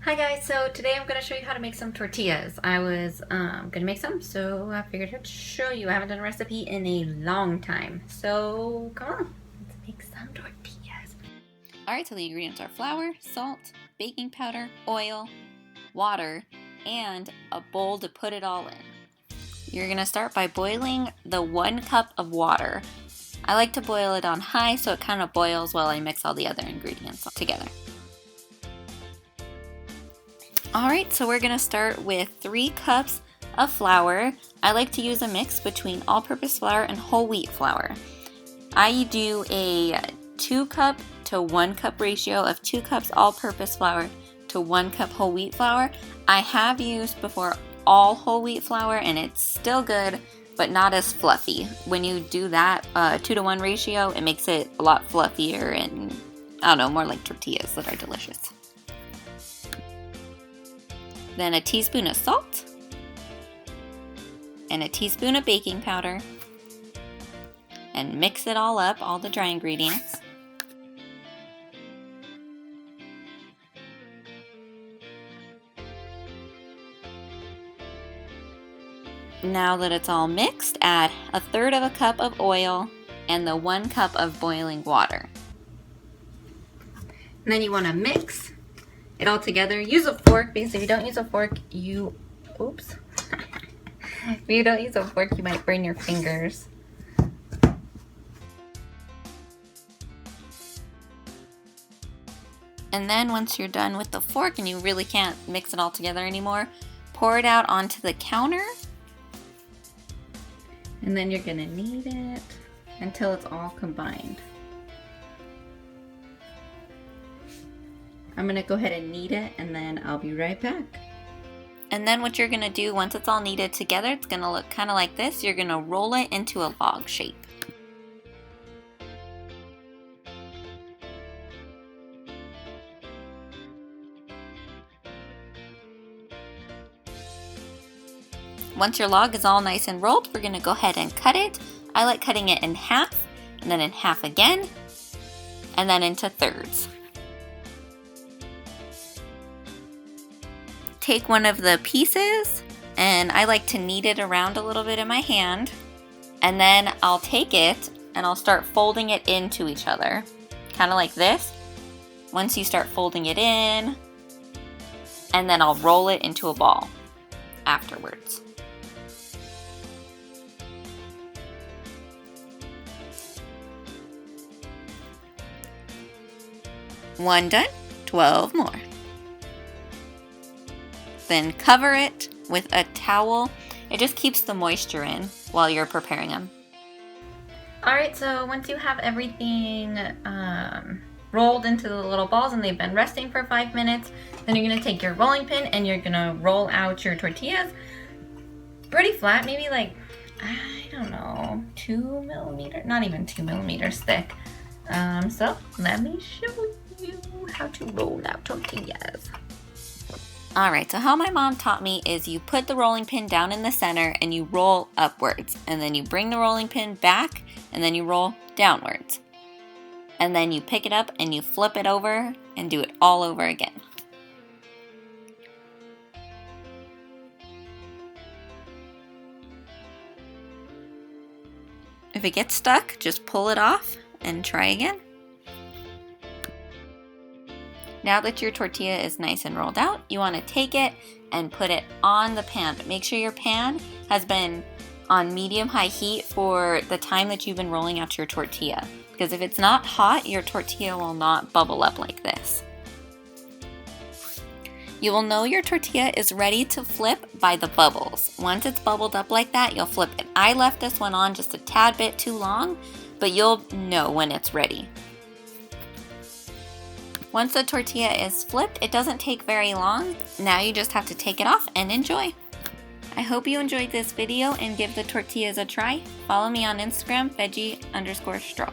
Hi guys, so today I'm going to show you how to make some tortillas. I was going to make some, so I figured I'd show you. I haven't done a recipe in a long time. So come on, let's make some tortillas. Alright, so the ingredients are flour, salt, baking powder, oil, water, and a bowl to put it all in. You're going to start by boiling the 1 cup of water. I like to boil it on high so it kind of boils while I mix all the other ingredients together. Alright, so we're going to start with 3 cups of flour. I like to use a mix between all-purpose flour and whole wheat flour. I do a 2 cup to 1 cup ratio of 2 cups all-purpose flour to 1 cup whole wheat flour. I have used before all whole wheat flour and it's still good, but not as fluffy. When you do that 2 to 1 ratio, it makes it a lot fluffier and, I don't know, more like tortillas that are delicious. Then a teaspoon of salt and a teaspoon of baking powder, and mix it all up, all the dry ingredients. Now that it's all mixed, add 1/3 cup of oil and the 1 cup of boiling water. And then you want to mix it all together. Use a fork, because if you don't use a fork, if you don't use a fork, you might burn your fingers. And then once you're done with the fork and you really can't mix it all together anymore, pour it out onto the counter. And then you're going to knead it until it's all combined. I'm going to go ahead and knead it and then I'll be right back. And then what you're going to do once it's all kneaded together, it's going to look kind of like this. You're going to roll it into a log shape. Once your log is all nice and rolled, we're going to go ahead and cut it. I like cutting it in half, and then in half again, and then into thirds. Take one of the pieces, and I like to knead it around a little bit in my hand, and then I'll take it and I'll start folding it into each other, kind of like this. Once you start folding it in, and then I'll roll it into a ball afterwards. One done, 12 more. Then cover it with a towel. It just keeps the moisture in while you're preparing them. Alright, so once you have everything rolled into the little balls and they've been resting for 5 minutes, then you're going to take your rolling pin and you're going to roll out your tortillas pretty flat, maybe like, I don't know, 2 millimeters, not even 2 millimeters thick. So let me show you how to roll out tortillas. Alright, so how my mom taught me is you put the rolling pin down in the center and you roll upwards. And then you bring the rolling pin back and then you roll downwards. And then you pick it up and you flip it over and do it all over again. If it gets stuck, just pull it off and try again. Now that your tortilla is nice and rolled out, you want to take it and put it on the pan. But make sure your pan has been on medium-high heat for the time that you've been rolling out your tortilla. Because if it's not hot, your tortilla will not bubble up like this. You will know your tortilla is ready to flip by the bubbles. Once it's bubbled up like that, you'll flip it. I left this one on just a tad bit too long, but you'll know when it's ready. Once the tortilla is flipped, it doesn't take very long. Now you just have to take it off and enjoy. I hope you enjoyed this video and give the tortillas a try. Follow me on Instagram, veggie_strong.